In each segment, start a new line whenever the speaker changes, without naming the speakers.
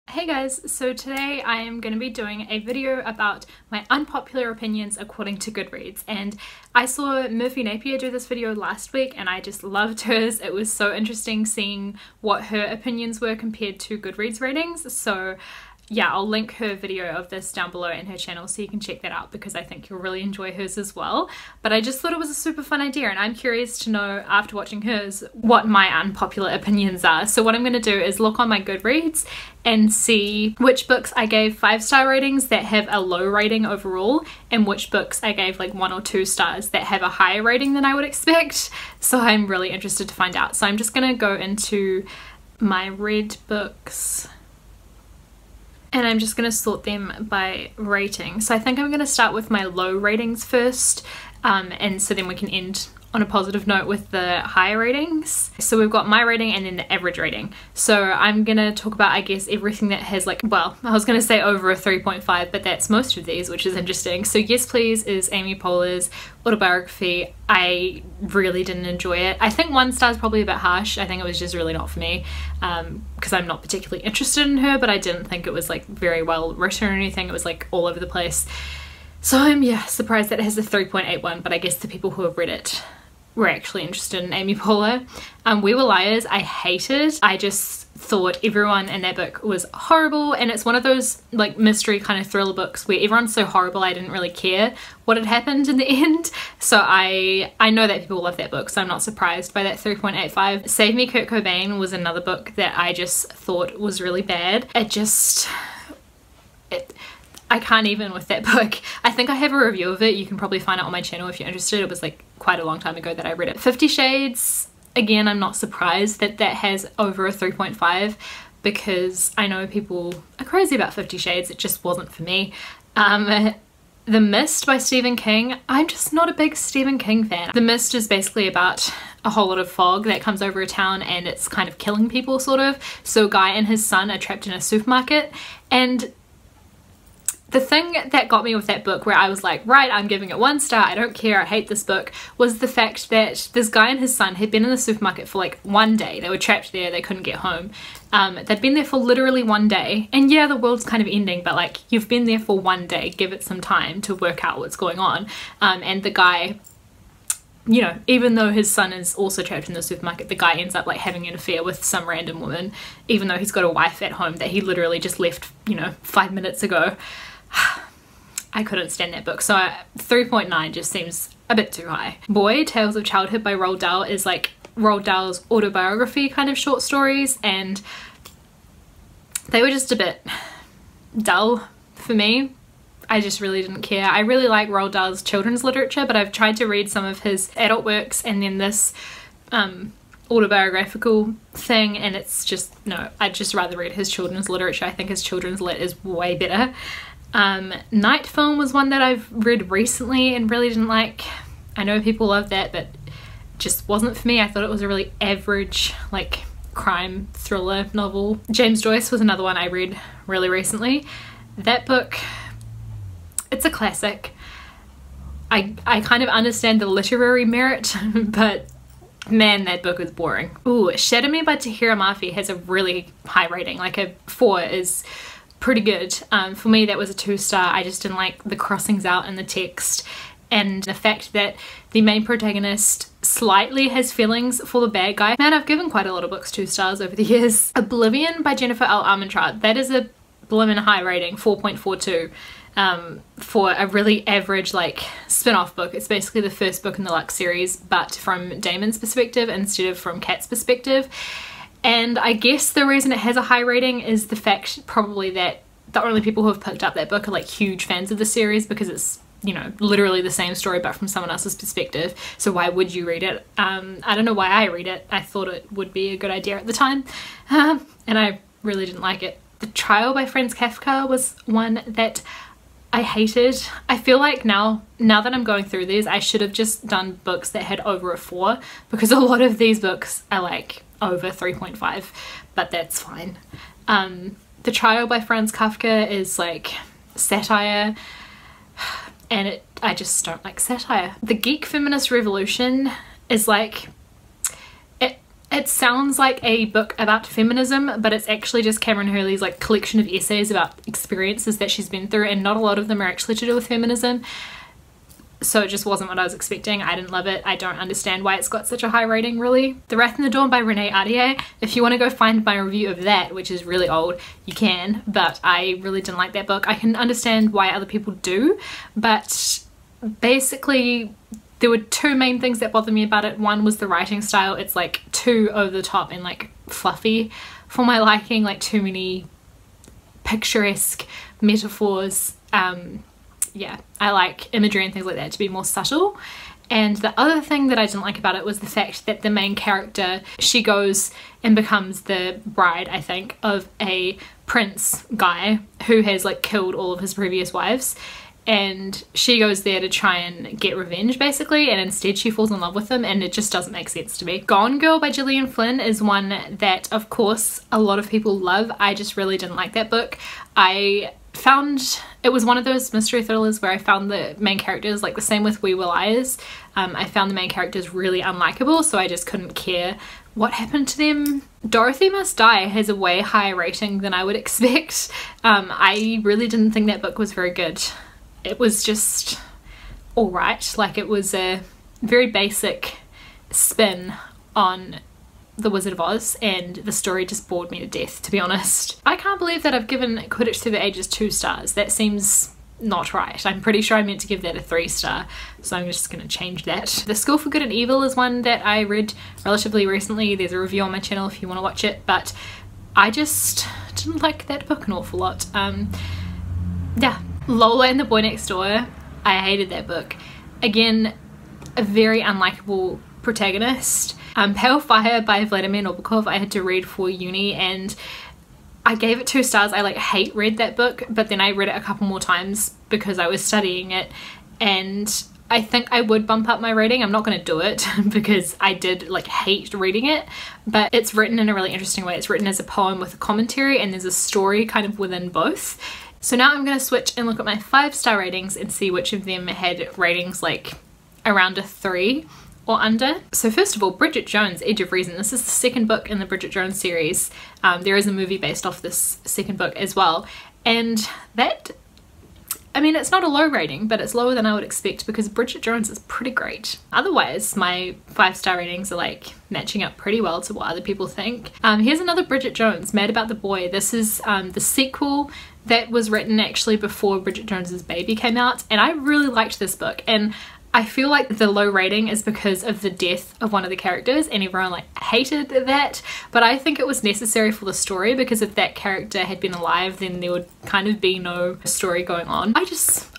Hey guys, so today I am going to be doing a video about my unpopular opinions according to Goodreads, and I saw Murphy Napier do this video last week and I just loved hers. It was so interesting seeing what her opinions were compared to Goodreads ratings. So yeah, I'll link her video of this down below in her channel so you can check that out because I think you'll really enjoy hers as well. But I just thought it was a super fun idea and I'm curious to know after watching hers what my unpopular opinions are. So what I'm going to do is look on my Goodreads and see which books I gave 5-star ratings that have a low rating overall and which books I gave like 1 or 2 stars that have a higher rating than I would expect. So I'm really interested to find out. So I'm just going to go into my read books and I'm just going to sort them by rating. So I think I'm going to start with my low ratings first, and so then we can end on a positive note with the higher ratings. So we've got my rating and then the average rating. So I'm gonna talk about, I guess, everything that has like, well, I was gonna say over a 3.5, but that's most of these, which is interesting. So Yes Please is Amy Poehler's autobiography. I really didn't enjoy it. I think 1 star is probably a bit harsh. I think it was just really not for me because I'm not particularly interested in her, but I didn't think it was like very well written or anything. It was like all over the place. So I'm, yeah, surprised that it has a 3.81, but I guess the people who have read it were actually interested in Amy Poehler. We Were Liars, I hated. I just thought everyone in that book was horrible, and it's one of those like mystery kind of thriller books where everyone's so horrible I didn't really care what had happened in the end. So I know that people love that book, so I'm not surprised by that 3.85. Save Me Kurt Cobain was another book that I just thought was really bad. I can't even with that book. I think I have a review of it. You can probably find it on my channel if you're interested. It was like quite a long time ago that I read it. 50 Shades, again, I'm not surprised that that has over a 3.5 because I know people are crazy about 50 Shades. It just wasn't for me. The Mist by Stephen King. I'm just not a big Stephen King fan. The Mist is basically about a whole lot of fog that comes over a town and it's kind of killing people sort of. So a guy and his son are trapped in a supermarket, and the thing that got me with that book where I was like, right, I'm giving it 1 star, I don't care, I hate this book, was the fact that this guy and his son had been in the supermarket for like 1 day. They were trapped there, they couldn't get home. They'd been there for literally 1 day, and yeah, the world's kind of ending, but like, you've been there for 1 day, give it some time to work out what's going on. And the guy, you know, even though his son is also trapped in the supermarket, the guy ends up like having an affair with some random woman, even though he's got a wife at home that he literally just left, you know, 5 minutes ago. I couldn't stand that book, so 3.9 just seems a bit too high. Boy, Tales of Childhood by Roald Dahl is like Roald Dahl's autobiography kind of short stories, and they were just a bit dull for me. I just really didn't care. I really like Roald Dahl's children's literature, but I've tried to read some of his adult works and then this autobiographical thing, and it's just, no, I'd just rather read his children's literature. I think his children's lit is way better. Night Film was one that I've read recently and really didn't like. I know people love that, but just wasn't for me. I thought it was a really average like crime thriller novel. James Joyce was another one I read really recently. That book, it's a classic. I kind of understand the literary merit, but man, that book is boring. Ooh, Shatter Me by Tahira Mafi has a really high rating, like a 4 is pretty good. For me that was a 2 star. I just didn't like the crossings out in the text and the fact that the main protagonist slightly has feelings for the bad guy. Man, I've given quite a lot of books 2 stars over the years. Oblivion by Jennifer L. Armentrout, that is a blimmin' high rating, 4.42. For a really average like spin-off book. It's basically the first book in the Lux series, but from Damon's perspective instead of from Kat's perspective. And I guess the reason it has a high rating is the fact probably that the only people who have picked up that book are like huge fans of the series because it's, you know, literally the same story but from someone else's perspective. So why would you read it? I don't know why I read it. I thought it would be a good idea at the time, and I really didn't like it. The Trial by Franz Kafka was one that I hated. I feel like now that I'm going through these, I should have just done books that had over a 4 because a lot of these books are like over 3.5, but that's fine. The Trial by Franz Kafka is like satire, and I just don't like satire. The Geek Feminist Revolution is like, It sounds like a book about feminism, but it's actually just Cameron Hurley's like collection of essays about experiences that she's been through, and not a lot of them are actually to do with feminism. So it just wasn't what I was expecting. I didn't love it. I don't understand why it's got such a high rating, really. The Wrath in the Dawn by Renee Ahdieh. If you want to go find my review of that, which is really old, you can, but I really didn't like that book. I can understand why other people do, but basically there were two main things that bothered me about it. One was the writing style. It's like too over the top and like fluffy for my liking, like too many picturesque metaphors. Yeah, I like imagery and things like that to be more subtle. And the other thing that I didn't like about it was the fact that the main character, she goes and becomes the bride, I think, of a prince guy who has like killed all of his previous wives, and she goes there to try and get revenge basically, and instead she falls in love with him, and it just doesn't make sense to me. Gone Girl by Gillian Flynn is one that of course a lot of people love. I just really didn't like that book. I found it was one of those mystery thrillers where I found the main characters, like the same with We Were Liars, I found the main characters really unlikable, so I just couldn't care what happened to them. Dorothy Must Die has a way higher rating than I would expect. I really didn't think that book was very good. It was just alright, like it was a very basic spin on The Wizard of Oz, and the story just bored me to death, to be honest. I can't believe that I've given Quidditch Through the Ages 2 stars. That seems not right. I'm pretty sure I meant to give that a 3-star, so I'm just gonna change that. The School for Good and Evil is one that I read relatively recently. There's a review on my channel if you want to watch it, but I just didn't like that book an awful lot. Yeah. Lola and the Boy Next Door, I hated that book. Again, a very unlikable protagonist. Pale Fire by Vladimir Nabokov I had to read for uni, and I gave it 2 stars. I like hate read that book, but then I read it a couple more times because I was studying it, and I think I would bump up my rating. I'm not going to do it because I did like hate reading it, but it's written in a really interesting way. It's written as a poem with a commentary, and there's a story kind of within both. So now I'm going to switch and look at my 5-star ratings and see which of them had ratings like around a 3 or under. So first of all, Bridget Jones' Edge of Reason. This is the second book in the Bridget Jones series. There is a movie based off this second book as well, and that, I mean, it's not a low rating, but it's lower than I would expect because Bridget Jones is pretty great. Otherwise, my 5-star ratings are like matching up pretty well to what other people think. Here's another Bridget Jones, Mad About the Boy. This is the sequel that was written actually before Bridget Jones's Baby came out, and I really liked this book, and I feel like the low rating is because of the death of one of the characters, and everyone like hated that, but I think it was necessary for the story, because if that character had been alive then there would kind of be no story going on.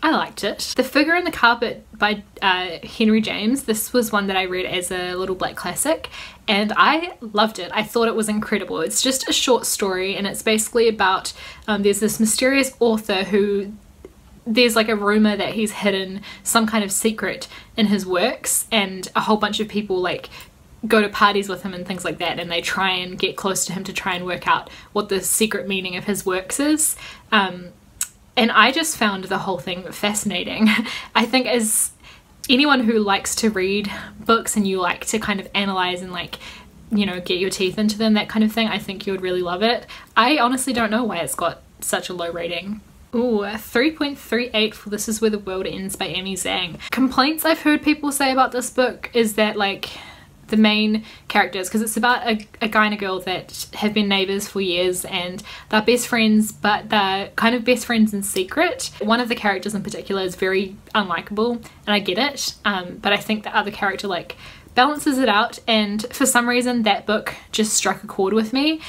I liked it. The Figure in the Carpet by Henry James. This was one that I read as a little black classic, and I loved it. I thought it was incredible. It's just a short story, and it's basically about there's this mysterious author who, there's like a rumor that he's hidden some kind of secret in his works, and a whole bunch of people like go to parties with him and things like that, and they try and get close to him to try and work out what the secret meaning of his works is. And I just found the whole thing fascinating. I think as anyone who likes to read books and you like to kind of analyze and like, you know, get your teeth into them, that kind of thing, I think you would really love it. I honestly don't know why it's got such a low rating. Ooh, a 3.38 for This Is Where the World Ends by Amy Zhang. Complaints I've heard people say about this book is that like the main characters, because it's about a guy and a girl that have been neighbours for years and they're best friends, but they're kind of best friends in secret. One of the characters in particular is very unlikable, and I get it, but I think the other character like balances it out, and for some reason that book just struck a chord with me.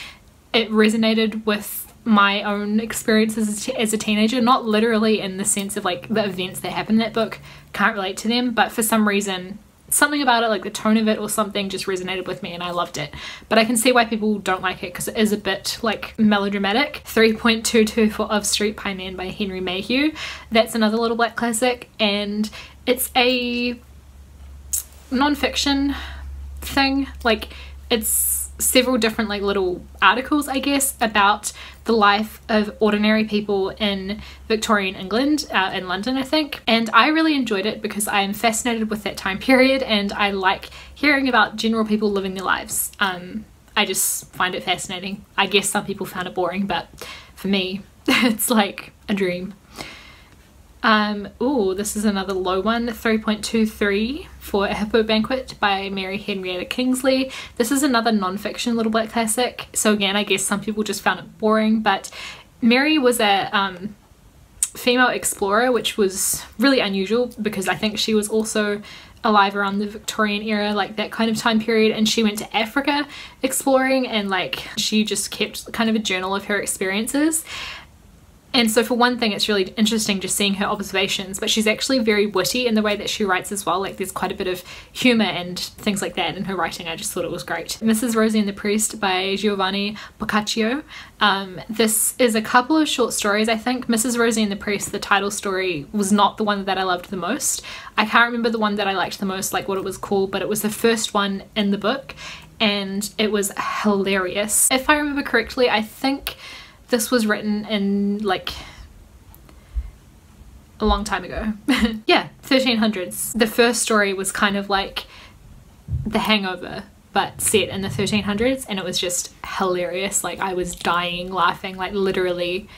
It resonated with my own experiences as a teenager, not literally in the sense of like the events that happen in that book can't relate to them, but for some reason something about it, like the tone of it or something, just resonated with me and I loved it. But I can see why people don't like it because it is a bit like melodramatic. 3.22 for Of Street Pie Man by Henry Mayhew. That's another little black classic, and it's a non-fiction thing. Like it's several different like little articles, I guess, about the life of ordinary people in Victorian England, in London I think, and I really enjoyed it because I am fascinated with that time period and I like hearing about general people living their lives. I just find it fascinating. I guess some people found it boring, but for me it's like a dream. Oh, this is another low one, 3.23 for A Hippo Banquet by Mary Henrietta Kingsley. This is another non-fiction little black classic, so again I guess some people just found it boring, but Mary was a female explorer, which was really unusual because I think she was also alive around the Victorian era, like that kind of time period, and she went to Africa exploring, and like she just kept kind of a journal of her experiences. And so for one thing, it's really interesting just seeing her observations, but she's actually very witty in the way that she writes as well. Like there's quite a bit of humour and things like that in her writing. I just thought it was great. Mrs. Rosie and the Priest by Giovanni Boccaccio. This is a couple of short stories, I think. Mrs. Rosie and the Priest, the title story, was not the one that I loved the most. I can't remember the one that I liked the most, like what it was called, but it was the first one in the book and it was hilarious. If I remember correctly, I think this was written in like a long time ago. Yeah, 1300s. The first story was kind of like The Hangover, but set in the 1300s, and it was just hilarious. Like I was dying laughing, like literally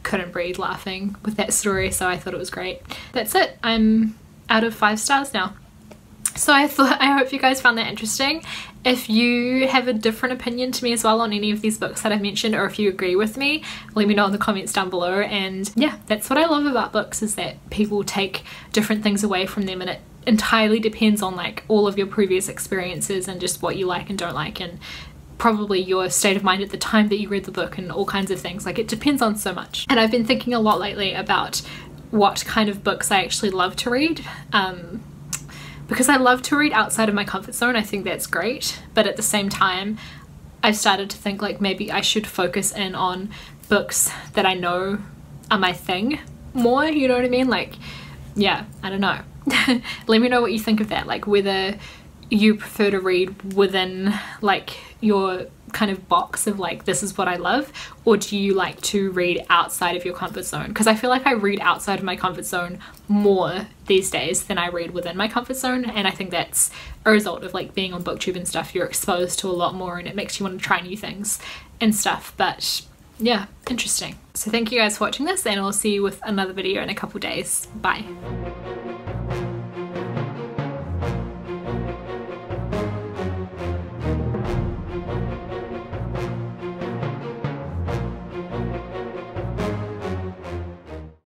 couldn't breathe laughing with that story, so I thought it was great. That's it. I'm out of 5 stars now. So I hope you guys found that interesting. If you have a different opinion to me as well on any of these books that I've mentioned, or if you agree with me, let me know in the comments down below. And yeah, that's what I love about books, is that people take different things away from them, and it entirely depends on like all of your previous experiences and just what you like and don't like, and probably your state of mind at the time that you read the book and all kinds of things. Like it depends on so much. And I've been thinking a lot lately about what kind of books I actually love to read. Because I love to read outside of my comfort zone. I think that's great, but at the same time I've started to think like maybe I should focus in on books that I know are my thing more, you know what I mean? Like, yeah, I don't know. Let me know what you think of that, like whether you prefer to read within like your kind of box of like this is what I love, or do you like to read outside of your comfort zone? Because I feel like I read outside of my comfort zone more these days than I read within my comfort zone, and I think that's a result of like being on BookTube and stuff. You're exposed to a lot more and it makes you want to try new things and stuff. But yeah, interesting. So thank you guys for watching this, and I'll see you with another video in a couple days. Bye.